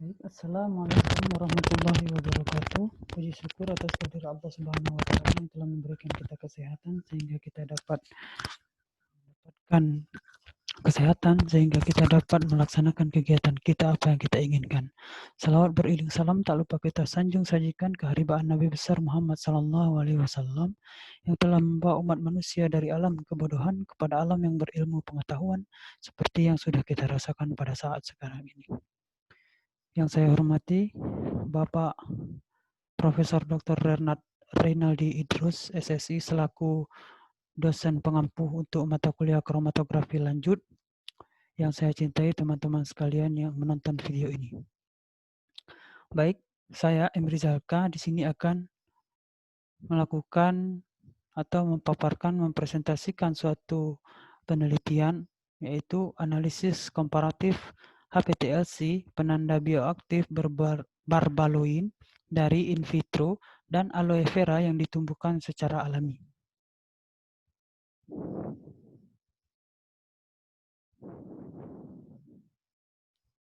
Baik, Assalamualaikum warahmatullahi wabarakatuh. Puji syukur atas kehadirat Allah Subhanahu wa Ta'ala yang telah memberikan kita kesehatan sehingga kita dapat mendapatkan kesehatan sehingga kita dapat melaksanakan kegiatan kita apa yang kita inginkan. Salawat beriring salam tak lupa kita sanjung sajikan keharibaan Nabi besar Muhammad sallallahu alaihi wasallam yang telah membawa umat manusia dari alam kebodohan kepada alam yang berilmu pengetahuan seperti yang sudah kita rasakan pada saat sekarang ini. Yang saya hormati Bapak Profesor Dr. Reynaldi Idrus, SSI, selaku dosen pengampu untuk mata kuliah kromatografi lanjut. Yang saya cintai teman-teman sekalian yang menonton video ini. Baik, saya M. Rizalka di sini akan melakukan atau memaparkan, mempresentasikan suatu penelitian, yaitu analisis komparatif HPTLC penanda bioaktif barbaloin dari in vitro dan aloe vera yang ditumbuhkan secara alami.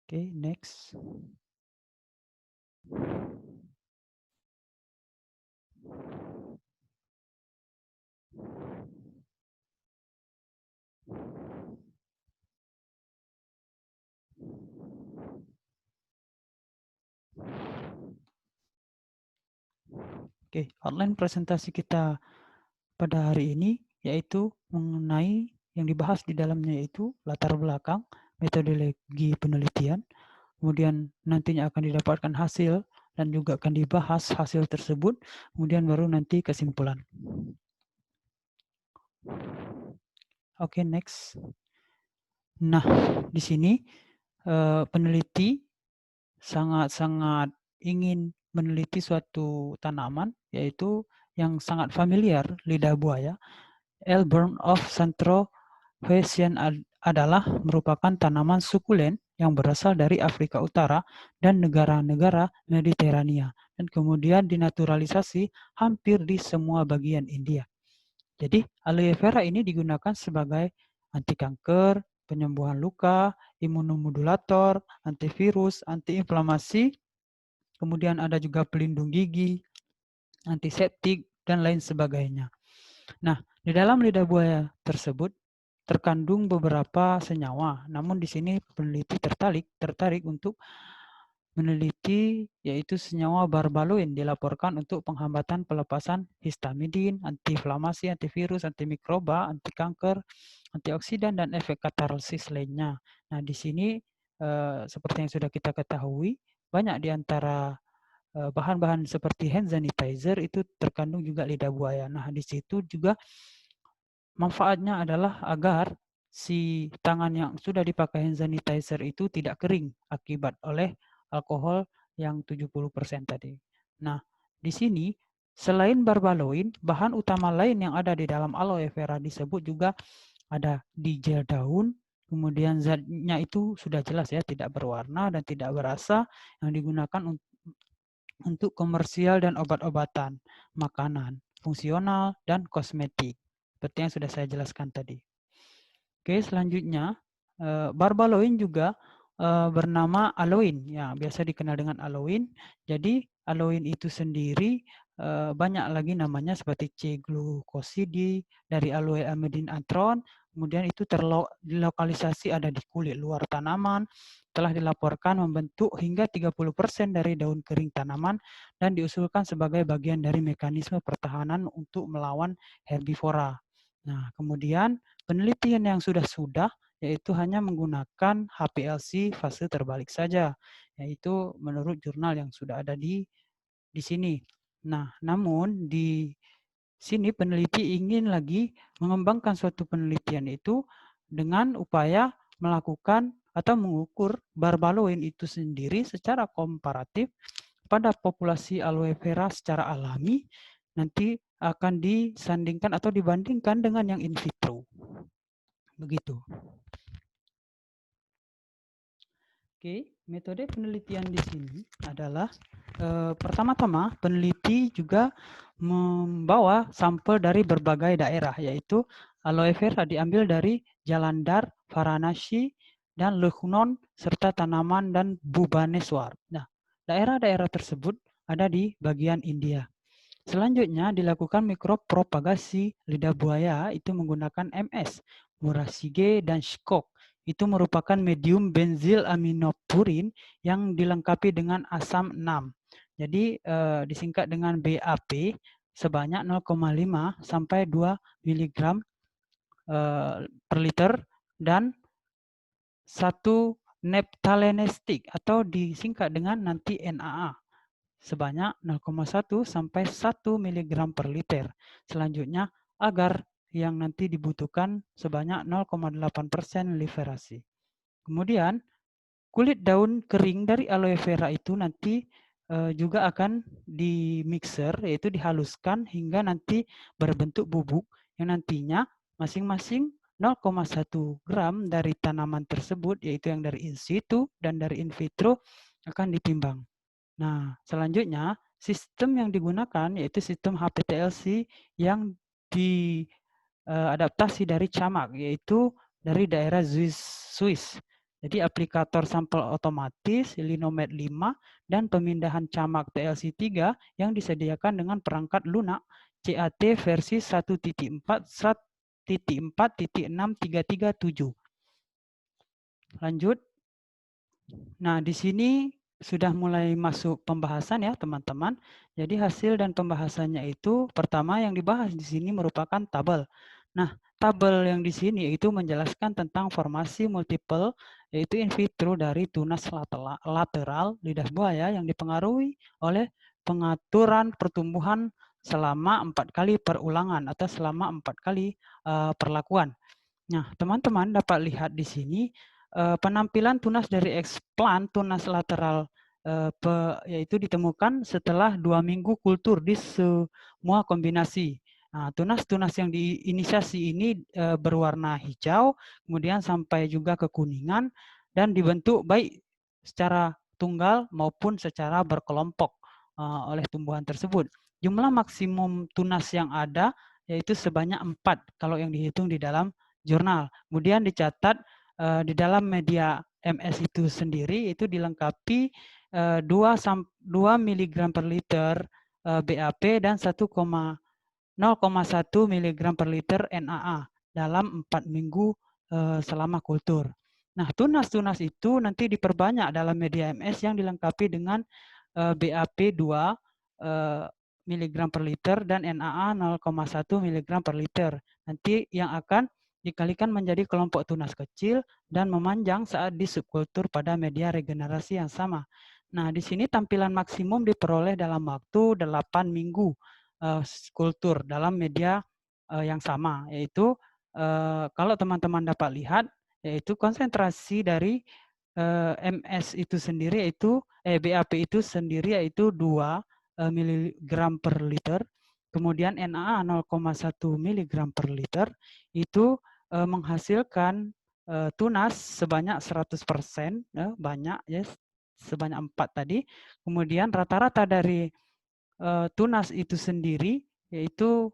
Oke, next. Oke, outline presentasi kita pada hari ini yaitu mengenai yang dibahas di dalamnya yaitu latar belakang, metodologi penelitian, kemudian nantinya akan didapatkan hasil dan juga akan dibahas hasil tersebut, kemudian baru nanti kesimpulan. Oke, next. Nah, di sini peneliti sangat-sangat ingin meneliti suatu tanaman, yaitu yang sangat familiar, lidah buaya. Elburn of Centro-Hessian adalah merupakan tanaman sukulen yang berasal dari Afrika Utara dan negara-negara Mediterania, dan kemudian dinaturalisasi hampir di semua bagian India. Jadi aloe vera ini digunakan sebagai anti kanker, penyembuhan luka, imunomodulator, antivirus, antiinflamasi, kemudian ada juga pelindung gigi, antiseptik, dan lain sebagainya. Nah, di dalam lidah buaya tersebut terkandung beberapa senyawa, namun di sini peneliti tertarik untuk meneliti yaitu senyawa barbaloin dilaporkan untuk penghambatan pelepasan histamidin, antiinflamasi, antivirus, antimikroba, anti kanker, antioksidan, dan efek katarsis lainnya. Nah, di sini seperti yang sudah kita ketahui, banyak di antara bahan-bahan seperti hand sanitizer itu terkandung juga lidah buaya. Nah, di situ juga manfaatnya adalah agar si tangan yang sudah dipakai hand sanitizer itu tidak kering akibat oleh alkohol yang 70% tadi. Nah, di sini selain barbaloin, bahan utama lain yang ada di dalam aloe vera disebut juga ada di gel daun, kemudian zatnya itu sudah jelas ya, tidak berwarna dan tidak berasa, yang digunakan untuk komersial dan obat-obatan, makanan, fungsional, dan kosmetik. Seperti yang sudah saya jelaskan tadi. Oke, selanjutnya barbaloin juga bernama aloin, ya biasa dikenal dengan aloin. Jadi aloin itu sendiri banyak lagi namanya seperti C-glukosidi dari aloe amidin antron. Kemudian itu terlokalisasi ada di kulit luar tanaman, telah dilaporkan membentuk hingga 30% dari daun kering tanaman dan diusulkan sebagai bagian dari mekanisme pertahanan untuk melawan herbivora. Nah, kemudian penelitian yang sudah yaitu hanya menggunakan HPLC fase terbalik saja, yaitu menurut jurnal yang sudah ada di sini. Nah, namun di sini peneliti ingin lagi mengembangkan suatu penelitian itu dengan upaya melakukan atau mengukur barbaloin itu sendiri secara komparatif pada populasi aloe vera secara alami, nanti akan disandingkan atau dibandingkan dengan yang in vitro. Begitu. Oke, metode penelitian di sini adalah pertama-tama peneliti juga membawa sampel dari berbagai daerah, yaitu aloe vera diambil dari Jalandhar, Varanasi, dan leuchnon serta tanaman dan bubaneswar. Nah, daerah-daerah tersebut ada di bagian India. Selanjutnya dilakukan mikropropagasi lidah buaya itu menggunakan MS, murasige, dan Shkok. Itu merupakan medium benzil aminopurin yang dilengkapi dengan asam 6. Jadi disingkat dengan BAP sebanyak 0,5 sampai 2 mg per liter dan 1 neptalenestik atau disingkat dengan nanti NAA sebanyak 0,1 sampai 1 mg per liter. Selanjutnya agar yang nanti dibutuhkan sebanyak 0,8% liberasi. Kemudian kulit daun kering dari aloe vera itu nanti juga akan dimixer, yaitu dihaluskan hingga nanti berbentuk bubuk yang nantinya masing-masing 0,1 gram dari tanaman tersebut, yaitu yang dari in situ dan dari in vitro akan ditimbang. Nah, selanjutnya sistem yang digunakan yaitu sistem HPTLC yang diadaptasi dari camak, yaitu dari daerah Swiss. Jadi aplikator sampel otomatis, Linomet 5, dan pemindahan camak TLC 3 yang disediakan dengan perangkat lunak CAT versi 1.4.4.6.337. Lanjut. Nah, di sini sudah mulai masuk pembahasan ya, teman-teman. Jadi hasil dan pembahasannya itu pertama yang dibahas di sini merupakan tabel. Nah, tabel yang di sini itu menjelaskan tentang formasi multiple yaitu in vitro dari tunas lateral lidah buaya yang dipengaruhi oleh pengaturan pertumbuhan selama 4 kali perulangan atau selama 4 kali perlakuan. Nah, teman-teman dapat lihat di sini penampilan tunas dari eksplan tunas lateral yaitu ditemukan setelah 2 minggu kultur di semua kombinasi. Nah, tunas-tunas yang diinisiasi ini berwarna hijau, kemudian sampai juga kekuningan dan dibentuk baik secara tunggal maupun secara berkelompok oleh tumbuhan tersebut. Jumlah maksimum tunas yang ada yaitu sebanyak 4 kalau yang dihitung di dalam jurnal. Kemudian dicatat di dalam media MS itu sendiri itu dilengkapi 2 mg per liter BAP dan 0,1 mg per liter NAA dalam 4 minggu selama kultur. Nah, tunas-tunas itu nanti diperbanyak dalam media MS yang dilengkapi dengan BAP 2 mg per liter dan NAA 0,1 mg per liter. Nanti yang akan dikalikan menjadi kelompok tunas kecil dan memanjang saat di subkultur pada media regenerasi yang sama. Nah, di sini tampilan maksimum diperoleh dalam waktu 8 minggu kultur dalam media yang sama, yaitu kalau teman-teman dapat lihat, yaitu konsentrasi dari MS itu sendiri yaitu BAP itu sendiri yaitu 2 mg per liter, kemudian NAA 0,1 mg per liter, itu menghasilkan tunas sebanyak 100%, banyak ya, sebanyak 4 tadi. Kemudian rata-rata dari tunas itu sendiri yaitu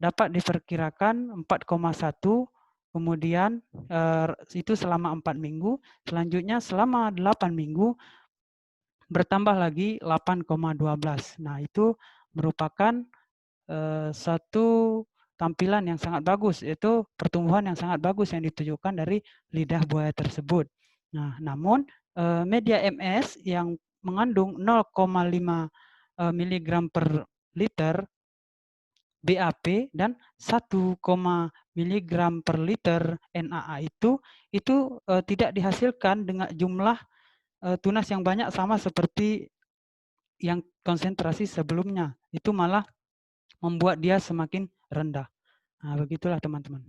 dapat diperkirakan 4,1, kemudian itu selama 4 minggu, selanjutnya selama 8 minggu bertambah lagi 8,12. Nah, itu merupakan satu tampilan yang sangat bagus, yaitu pertumbuhan yang sangat bagus yang ditujukan dari lidah buaya tersebut. Nah, namun media MS yang mengandung 0,5 mg per liter BAP dan 1, mg per liter NAA itu tidak dihasilkan dengan jumlah tunas yang banyak sama seperti yang konsentrasi sebelumnya. Itu malah membuat dia semakin rendah. Nah, begitulah teman-teman.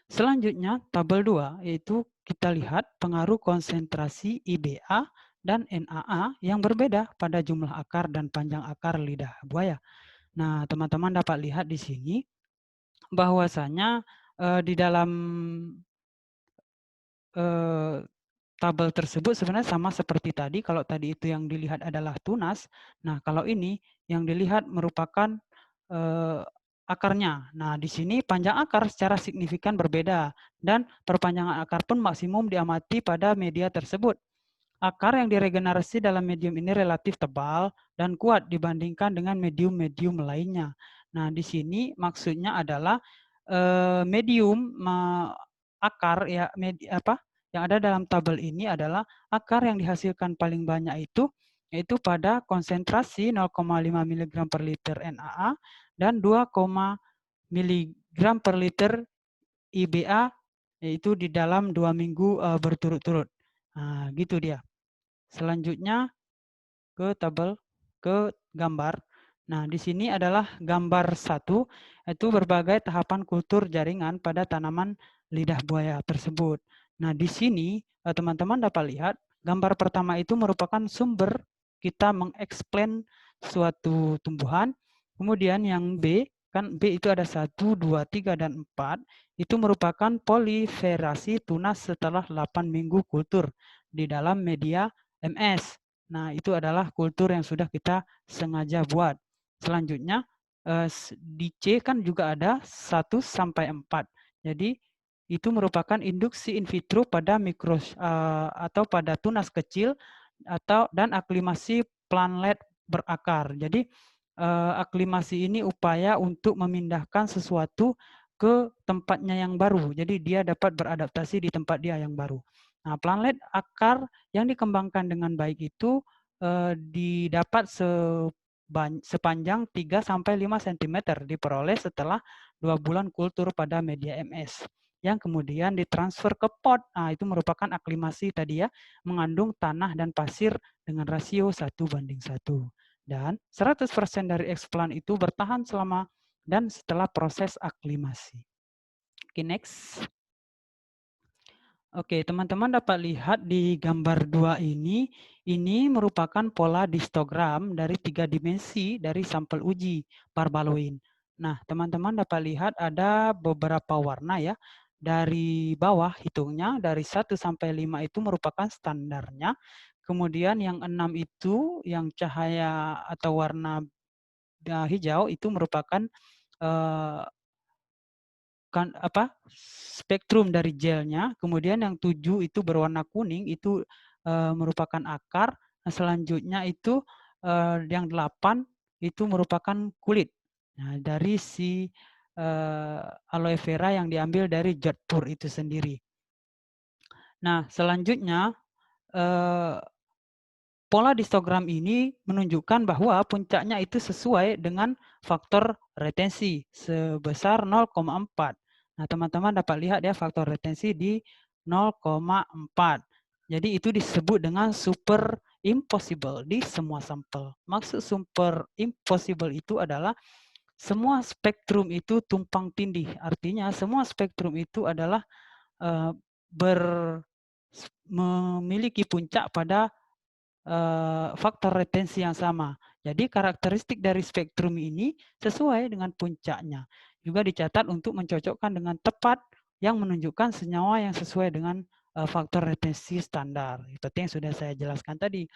Selanjutnya, tabel 2, yaitu kita lihat pengaruh konsentrasi IBA dan NAA yang berbeda pada jumlah akar dan panjang akar lidah buaya. Nah, teman-teman dapat lihat di sini bahwasanya di dalam tabel tersebut sebenarnya sama seperti tadi. Kalau tadi itu yang dilihat adalah tunas, nah kalau ini yang dilihat merupakan akarnya. Nah, di sini panjang akar secara signifikan berbeda dan perpanjangan akar pun maksimum diamati pada media tersebut. Akar yang diregenerasi dalam medium ini relatif tebal dan kuat dibandingkan dengan medium-medium lainnya. Nah, di sini maksudnya adalah medium akar ya yang ada dalam tabel ini adalah akar yang dihasilkan paling banyak itu yaitu pada konsentrasi 0,5 mg per liter NaA dan 2, mg per liter IBA yaitu di dalam 2 minggu berturut-turut. Nah, gitu dia. Selanjutnya ke tabel, ke gambar. Nah, di sini adalah gambar 1, itu berbagai tahapan kultur jaringan pada tanaman lidah buaya tersebut. Nah, di sini teman-teman dapat lihat gambar pertama itu merupakan sumber kita mengeksplain suatu tumbuhan. Kemudian yang B, kan B itu ada 1, 2, 3, dan 4. Itu merupakan proliferasi tunas setelah 8 minggu kultur di dalam media MS. Nah, itu adalah kultur yang sudah kita sengaja buat. Selanjutnya, di C kan juga ada 1 sampai 4. Jadi, itu merupakan induksi in vitro pada atau pada tunas kecil dan aklimasi planlet berakar. Jadi, aklimasi ini upaya untuk memindahkan sesuatu ke tempatnya yang baru. Jadi, dia dapat beradaptasi di tempat dia yang baru. Nah, planlet akar yang dikembangkan dengan baik itu didapat sepanjang 3 sampai 5 cm diperoleh setelah 2 bulan kultur pada media MS yang kemudian ditransfer ke pot. Nah, itu merupakan aklimasi tadi ya, mengandung tanah dan pasir dengan rasio 1:1. Dan 100% dari eksplan itu bertahan selama dan setelah proses aklimasi. Oke, next. Oke, teman-teman dapat lihat di gambar 2 ini merupakan pola histogram dari 3 dimensi dari sampel uji barbaloin. Nah, teman-teman dapat lihat ada beberapa warna ya. Dari bawah hitungnya, dari 1 sampai 5 itu merupakan standarnya. Kemudian yang 6 itu, yang cahaya atau warna hijau itu merupakan spektrum dari gelnya. Kemudian yang 7 itu berwarna kuning itu merupakan akar. Nah, selanjutnya itu yang 8 itu merupakan kulit. Nah, dari si aloe vera yang diambil dari jodhpur itu sendiri. Nah, selanjutnya pola histogram ini menunjukkan bahwa puncaknya itu sesuai dengan faktor retensi sebesar 0,4. Nah, teman-teman dapat lihat ya faktor retensi di 0,4. Jadi itu disebut dengan super impossible di semua sampel. Maksud super impossible itu adalah semua spektrum itu tumpang tindih. Artinya semua spektrum itu adalah memiliki puncak pada faktor retensi yang sama. Jadi karakteristik dari spektrum ini sesuai dengan puncaknya. Juga dicatat untuk mencocokkan dengan tepat yang menunjukkan senyawa yang sesuai dengan faktor retensi standar. Seperti yang sudah saya jelaskan tadi.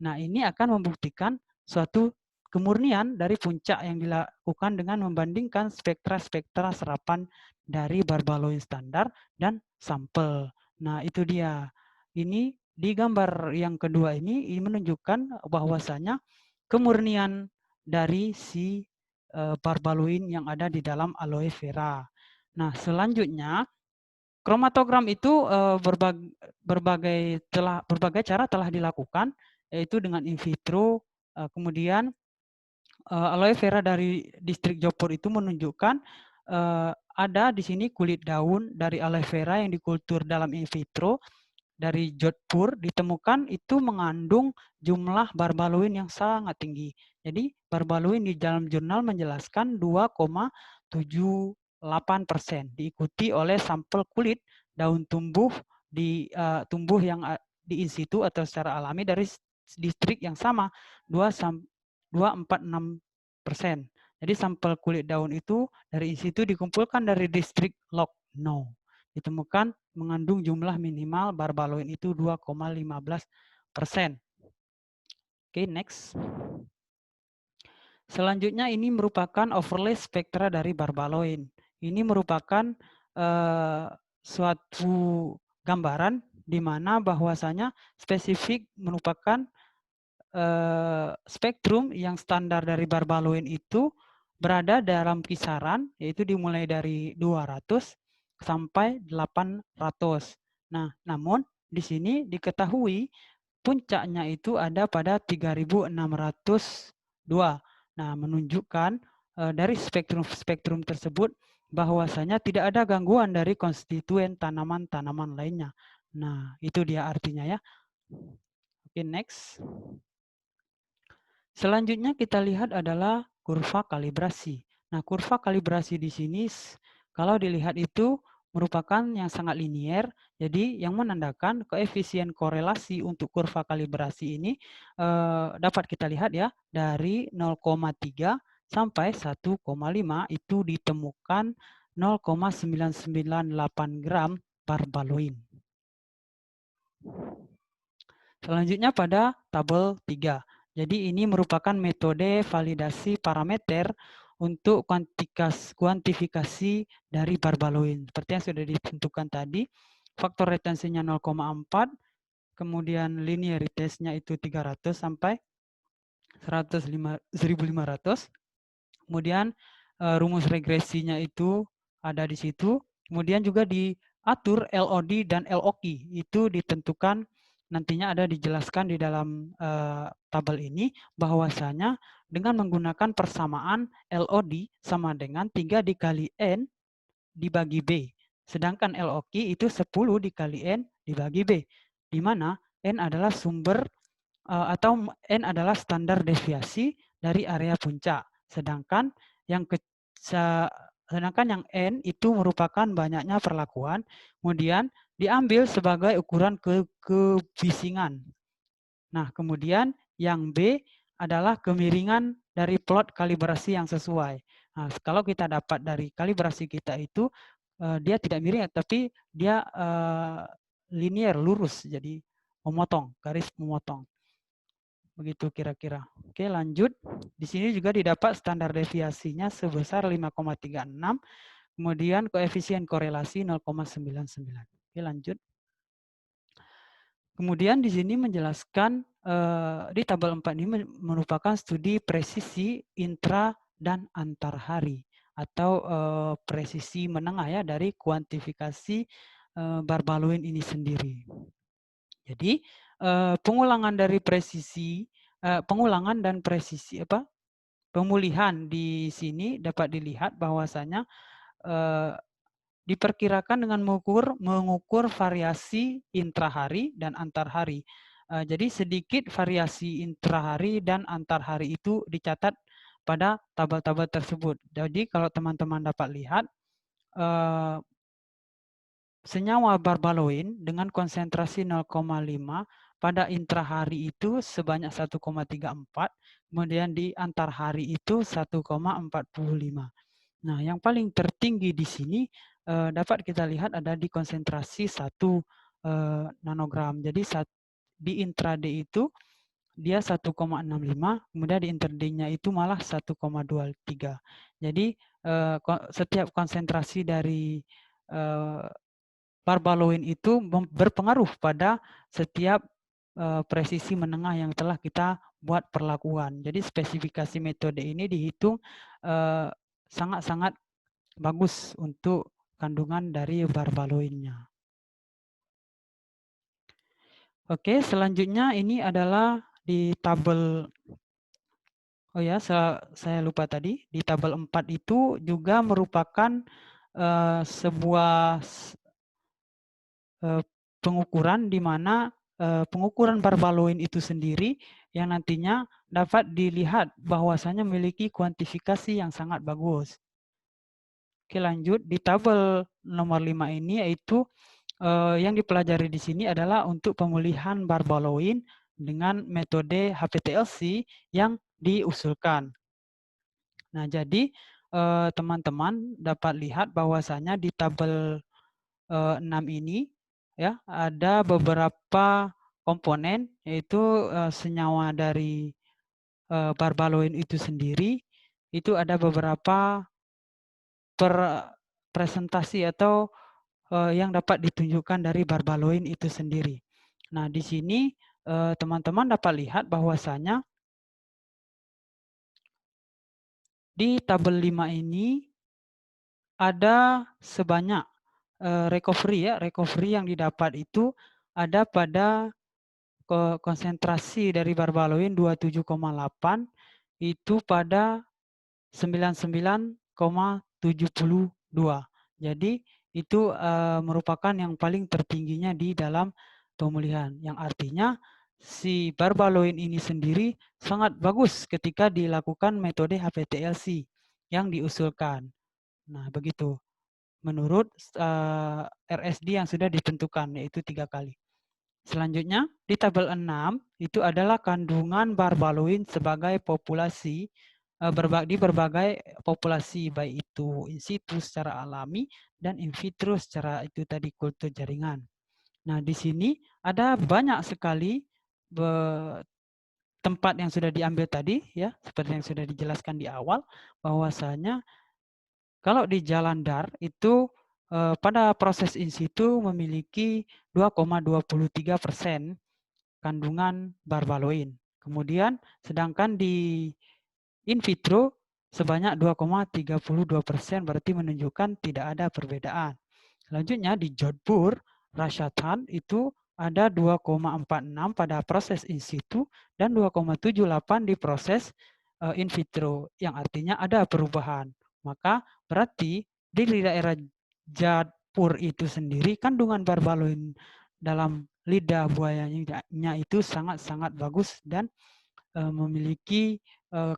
Nah, ini akan membuktikan suatu kemurnian dari puncak yang dilakukan dengan membandingkan spektra-spektra serapan dari barbaloin standar dan sampel. Nah, itu dia. Ini di gambar yang kedua ini menunjukkan bahwasanya kemurnian dari si barbaloin yang ada di dalam aloe vera. Nah, selanjutnya kromatogram itu berbagai cara telah dilakukan, yaitu dengan in vitro. Kemudian aloe vera dari distrik Jopur itu menunjukkan ada di sini kulit daun dari aloe vera yang dikultur dalam in vitro dari Jodhpur ditemukan itu mengandung jumlah barbaloin yang sangat tinggi. Jadi barbaloin di dalam jurnal menjelaskan 2,78%, diikuti oleh sampel kulit daun tumbuh tumbuh yang di in situ atau secara alami dari distrik yang sama 2,46%. Jadi sampel kulit daun itu dari in situ dikumpulkan dari distrik Lucknow. Ditemukan mengandung jumlah minimal barbaloin itu 2,15%. Oke, next. Selanjutnya ini merupakan overlay spektra dari barbaloin. Ini merupakan suatu gambaran di mana bahwasanya spesifik merupakan spektrum yang standar dari barbaloin itu berada dalam kisaran, yaitu dimulai dari 200 sampai 800. Nah, namun di sini diketahui puncaknya itu ada pada 3602. Nah, menunjukkan dari spektrum-spektrum tersebut bahwasanya tidak ada gangguan dari konstituen tanaman-tanaman lainnya. Nah, itu dia artinya ya. Oke, next. Selanjutnya kita lihat adalah kurva kalibrasi. Nah, kurva kalibrasi di sini kalau dilihat itu merupakan yang sangat linier, jadi yang menandakan koefisien korelasi untuk kurva kalibrasi ini dapat kita lihat ya, dari 0,3 sampai 1,5 itu ditemukan 0,998 gram barbaloin. Selanjutnya pada tabel 3. Jadi ini merupakan metode validasi parameter untuk kuantifikasi dari barbaloin. Seperti yang sudah ditentukan tadi, faktor retensinya 0,4, kemudian linearitasnya itu 300 sampai 1500. Kemudian rumus regresinya itu ada di situ. Kemudian juga diatur LOD dan LOQ. Itu ditentukan nantinya ada dijelaskan di dalam tabel ini bahwasanya dengan menggunakan persamaan LOD sama dengan 3 dikali N dibagi B. Sedangkan LOQ itu 10 dikali N dibagi B. Di mana N adalah sumber atau N adalah standar deviasi dari area puncak. Sedangkan yang N itu merupakan banyaknya perlakuan, kemudian diambil sebagai ukuran kebisingan. Nah, kemudian yang B adalah kemiringan dari plot kalibrasi yang sesuai. Nah, kalau kita dapat dari kalibrasi kita itu, dia tidak miring, tapi dia linear, lurus, jadi memotong, garis memotong. Begitu kira-kira. Oke, lanjut. Di sini juga didapat standar deviasinya sebesar 5,36, kemudian koefisien korelasi 0,99. Oke, lanjut. Kemudian di sini menjelaskan di tabel 4 ini merupakan studi presisi intra dan antar hari atau presisi menengah ya dari kuantifikasi barbaloin ini sendiri. Jadi pengulangan dari presisi pengulangan dan presisi pemulihan di sini dapat dilihat bahwasanya diperkirakan dengan mengukur variasi intrahari dan antar hari. Jadi sedikit variasi intrahari dan antar hari itu dicatat pada tabel-tabel tersebut. Jadi kalau teman-teman dapat lihat senyawa barbaloin dengan konsentrasi 0,5 pada intrahari itu sebanyak 1,34, kemudian di antar hari itu 1,45. Nah, yang paling tertinggi di sini dapat kita lihat ada di konsentrasi 1 nanogram. Jadi di intraday itu dia 1,65, kemudian di interday-nya itu malah 1,23. Jadi setiap konsentrasi dari barbaloin itu berpengaruh pada setiap presisi menengah yang telah kita buat perlakuan. Jadi spesifikasi metode ini dihitung sangat-sangat bagus untuk kandungan dari barbaloinnya. Oke, selanjutnya ini adalah di tabel, oh ya saya lupa tadi, di tabel 4 itu juga merupakan sebuah pengukuran di mana pengukuran barbaloin itu sendiri yang nantinya dapat dilihat bahwasanya memiliki kuantifikasi yang sangat bagus. Oke, lanjut di tabel nomor 5 ini yaitu yang dipelajari di sini adalah untuk pemulihan barbaloin dengan metode HPTLC yang diusulkan. Nah, jadi teman-teman dapat lihat bahwasanya di tabel 6 ini ya ada beberapa komponen yaitu senyawa dari barbaloin itu sendiri, itu ada beberapa presentasi atau yang dapat ditunjukkan dari barbaloin itu sendiri. Nah, di sini teman-teman dapat lihat bahwasanya di tabel 5 ini ada sebanyak recovery yang didapat itu ada pada konsentrasi dari barbaloin 27,8 itu pada 99,72. Jadi itu merupakan yang paling tertingginya di dalam pemulihan. Yang artinya si barbaloin ini sendiri sangat bagus ketika dilakukan metode HPTLC yang diusulkan. Nah, begitu. Menurut RSD yang sudah ditentukan, yaitu 3 kali. Selanjutnya, di tabel 6, itu adalah kandungan barbaloin sebagai populasi di berbagai populasi, baik itu in situ secara alami dan in vitro secara itu tadi kultur jaringan. Nah, di sini ada banyak sekali tempat yang sudah diambil tadi, ya, seperti yang sudah dijelaskan di awal, bahwasanya kalau di Jalandhar itu pada proses in situ memiliki 2,23% kandungan barbaloin. Kemudian sedangkan di in vitro sebanyak 2,32%, berarti menunjukkan tidak ada perbedaan. Selanjutnya di Jodhpur, Rajasthan itu ada 2,46 pada proses in situ dan 2,78 di proses in vitro, yang artinya ada perubahan. Maka berarti di daerah Jodhpur itu sendiri kandungan barbaloin dalam lidah buayanya itu sangat-sangat bagus dan memiliki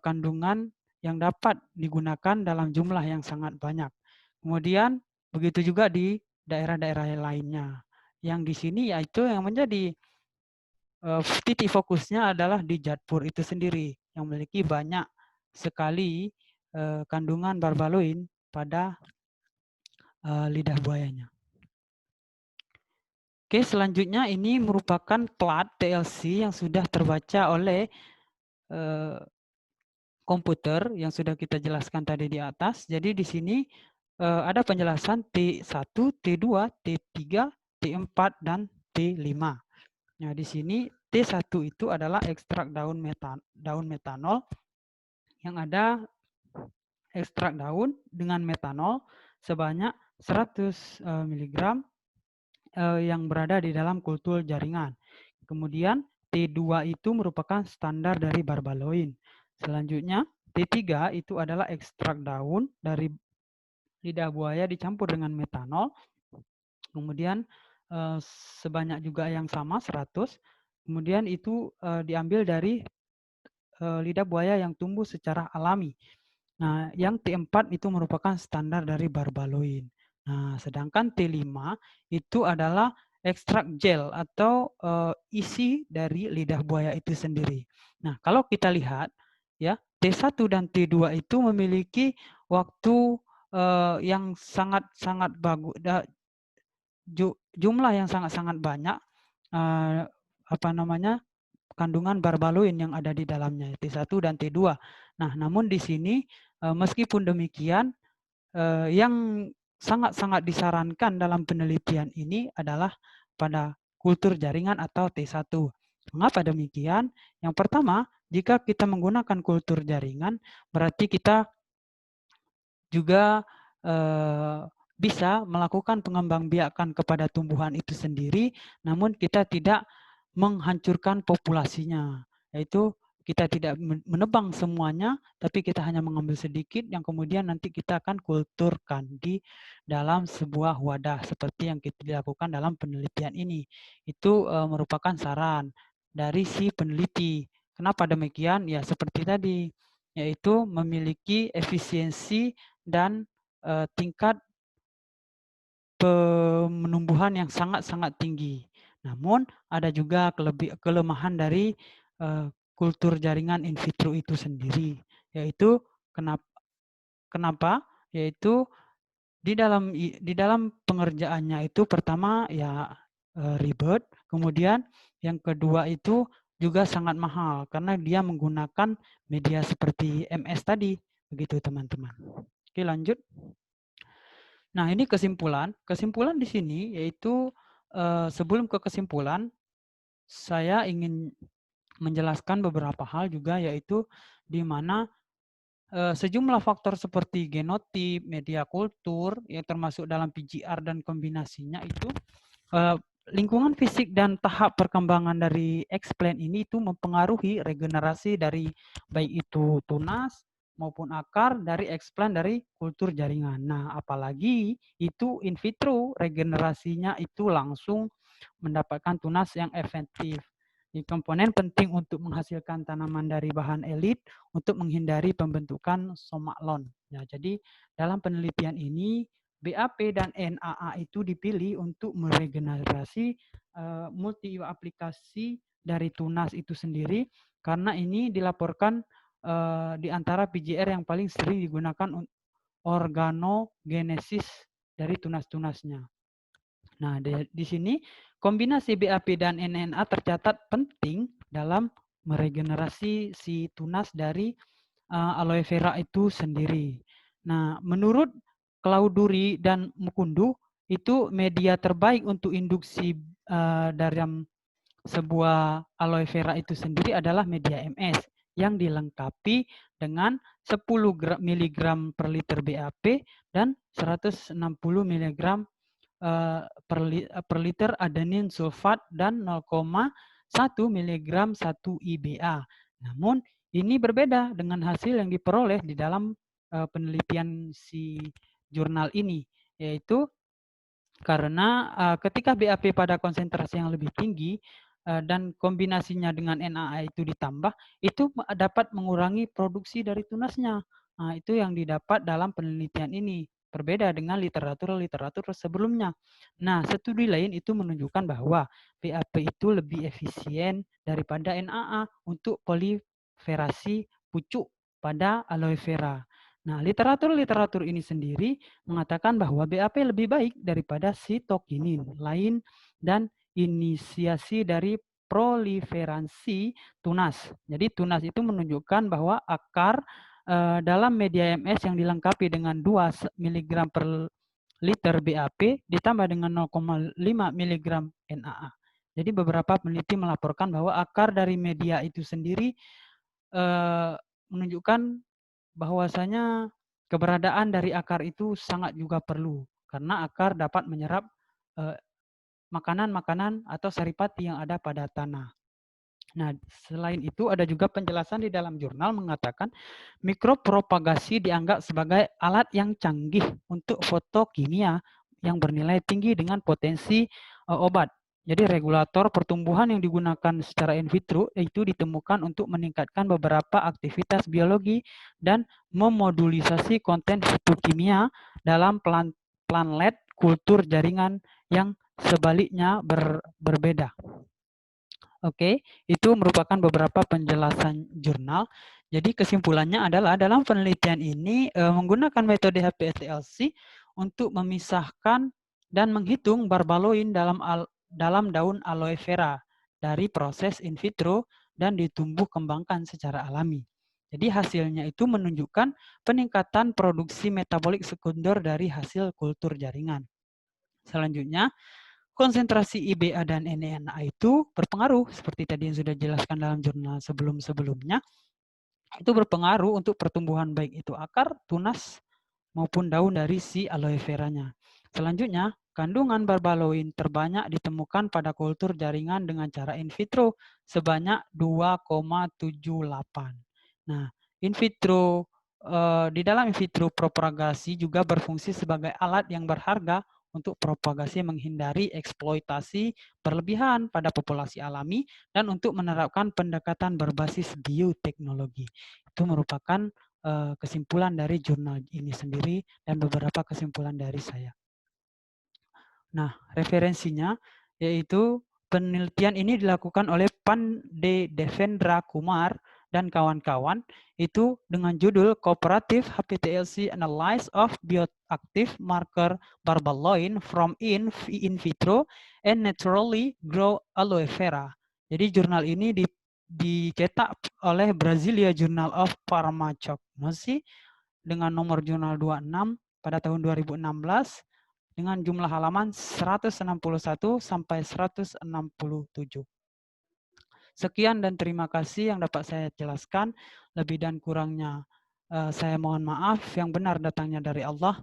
kandungan yang dapat digunakan dalam jumlah yang sangat banyak. Kemudian begitu juga di daerah-daerah lainnya. Yang di sini yaitu yang menjadi titik fokusnya adalah di Jodhpur itu sendiri yang memiliki banyak sekali kandungan barbaloin pada lidah buayanya. Oke, selanjutnya ini merupakan plat TLC yang sudah terbaca oleh komputer yang sudah kita jelaskan tadi di atas. Jadi di sini ada penjelasan T1, T2, T3, T4, dan T5. Nah, di sini T1 itu adalah ekstrak daun metanol yang ada ekstrak daun dengan metanol sebanyak 100 mg yang berada di dalam kultur jaringan. Kemudian T2 itu merupakan standar dari barbaloin. Selanjutnya T3 itu adalah ekstrak daun dari lidah buaya dicampur dengan metanol. Kemudian sebanyak juga yang sama 100. Kemudian itu diambil dari lidah buaya yang tumbuh secara alami. Nah, yang T4 itu merupakan standar dari barbaloin. Nah, sedangkan T5 itu adalah ekstrak gel atau isi dari lidah buaya itu sendiri. Nah, kalau kita lihat ya, T1 dan T2 itu memiliki waktu yang sangat-sangat bagus, jumlah yang sangat-sangat banyak kandungan barbaloin yang ada di dalamnya, T1 dan T2. Nah, namun di sini meskipun demikian, yang sangat-sangat disarankan dalam penelitian ini adalah pada kultur jaringan atau T1. Mengapa demikian? Yang pertama, jika kita menggunakan kultur jaringan, berarti kita juga bisa melakukan pengembangbiakan kepada tumbuhan itu sendiri, namun kita tidak menghancurkan populasinya. Yaitu kita tidak menebang semuanya, tapi kita hanya mengambil sedikit yang kemudian nanti kita akan kulturkan di dalam sebuah wadah seperti yang kita lakukan dalam penelitian ini. Itu merupakan saran dari si peneliti. Kenapa demikian? Ya seperti tadi, yaitu memiliki efisiensi dan tingkat penumbuhan yang sangat-sangat tinggi. Namun ada juga kelemahan dari kultur jaringan in vitro itu sendiri, yaitu kenapa? Yaitu di dalam pengerjaannya itu pertama ya ribet, kemudian yang kedua itu juga sangat mahal karena dia menggunakan media seperti MS tadi. Begitu teman-teman. Oke, lanjut. Nah, ini kesimpulan. Kesimpulan di sini yaitu sebelum ke kesimpulan, saya ingin menjelaskan beberapa hal juga, yaitu di mana sejumlah faktor seperti genotip, media kultur yang termasuk dalam PGR dan kombinasinya itu lingkungan fisik dan tahap perkembangan dari X-plant ini itu mempengaruhi regenerasi dari baik itu tunas maupun akar dari X-plant dari kultur jaringan. Nah, apalagi itu in vitro regenerasinya itu langsung mendapatkan tunas yang efektif. Ini komponen penting untuk menghasilkan tanaman dari bahan elit untuk menghindari pembentukan somaklon. Ya, jadi dalam penelitian ini BAP dan NAA itu dipilih untuk meregenerasi multi aplikasi dari tunas itu sendiri karena ini dilaporkan di antara PGR yang paling sering digunakan organogenesis dari tunas-tunasnya. Nah, di sini kombinasi BAP dan NNA tercatat penting dalam meregenerasi si tunas dari aloe vera itu sendiri. Nah, menurut Clauduri dan Mukundu, itu media terbaik untuk induksi dalam sebuah aloe vera itu sendiri adalah media MS yang dilengkapi dengan 10 mg per liter BAP dan 160 mg per liter adenin sulfat dan 0,1 mg 1 IBA. Namun ini berbeda dengan hasil yang diperoleh di dalam penelitian si jurnal ini, yaitu karena ketika BAP pada konsentrasi yang lebih tinggi dan kombinasinya dengan NAA itu ditambah, itu dapat mengurangi produksi dari tunasnya. Nah, itu yang didapat dalam penelitian ini. Berbeda dengan literatur sebelumnya. Nah, studi lain itu menunjukkan bahwa BAP itu lebih efisien daripada NAA untuk proliferasi pucuk pada aloe vera. Nah, literatur ini sendiri mengatakan bahwa BAP lebih baik daripada sitokinin lain dan inisiasi dari proliferasi tunas. Jadi tunas itu menunjukkan bahwa akar dalam media MS yang dilengkapi dengan 2 mg per liter BAP ditambah dengan 0,5 mg NAA. Jadi beberapa peneliti melaporkan bahwa akar dari media itu sendiri menunjukkan bahwasanya keberadaan dari akar itu sangat juga perlu karena akar dapat menyerap makanan-makanan atau saripati yang ada pada tanah. Nah, selain itu ada juga penjelasan di dalam jurnal mengatakan mikropropagasi dianggap sebagai alat yang canggih untuk fotokimia yang bernilai tinggi dengan potensi obat. Jadi regulator pertumbuhan yang digunakan secara in vitro itu ditemukan untuk meningkatkan beberapa aktivitas biologi dan memodulisasi konten fitokimia dalam planlet kultur jaringan yang sebaliknya berbeda. Oke, itu merupakan beberapa penjelasan jurnal. Jadi kesimpulannya adalah dalam penelitian ini menggunakan metode HPLC untuk memisahkan dan menghitung barbaloin dalam daun aloe vera dari proses in vitro dan ditumbuh kembangkan secara alami. Jadi hasilnya itu menunjukkan peningkatan produksi metabolik sekunder dari hasil kultur jaringan. Selanjutnya, konsentrasi IBA dan NAA itu berpengaruh seperti tadi yang sudah dijelaskan dalam jurnal sebelum-sebelumnya. Itu berpengaruh untuk pertumbuhan baik itu akar, tunas maupun daun dari si aloe veranya. Selanjutnya, kandungan barbaloin terbanyak ditemukan pada kultur jaringan dengan cara in vitro sebanyak 2,78. Nah, in vitro di dalam in vitro propagasi juga berfungsi sebagai alat yang berharga untuk propagasi menghindari eksploitasi berlebihan pada populasi alami dan untuk menerapkan pendekatan berbasis bioteknologi. Itu merupakan kesimpulan dari jurnal ini sendiri dan beberapa kesimpulan dari saya. Nah, referensinya yaitu penelitian ini dilakukan oleh Pande Devendra Kumar dan kawan-kawan itu dengan judul Cooperative HPLC Analysis of Bioactive Marker Barbaloin from in vitro and Naturally Grow Aloe Vera. Jadi jurnal ini dicetak oleh Brasilia Journal of Pharmacognosy dengan nomor jurnal 26 pada tahun 2016 dengan jumlah halaman 161 sampai 167. Sekian dan terima kasih yang dapat saya jelaskan. Lebih dan kurangnya saya mohon maaf. Yang benar datangnya dari Allah,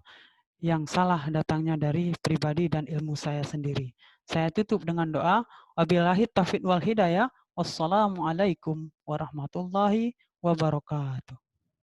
yang salah datangnya dari pribadi dan ilmu saya sendiri. Saya tutup dengan doa. Wabillahi taufiq wal hidayah. Wassalamualaikum warahmatullahi wabarakatuh.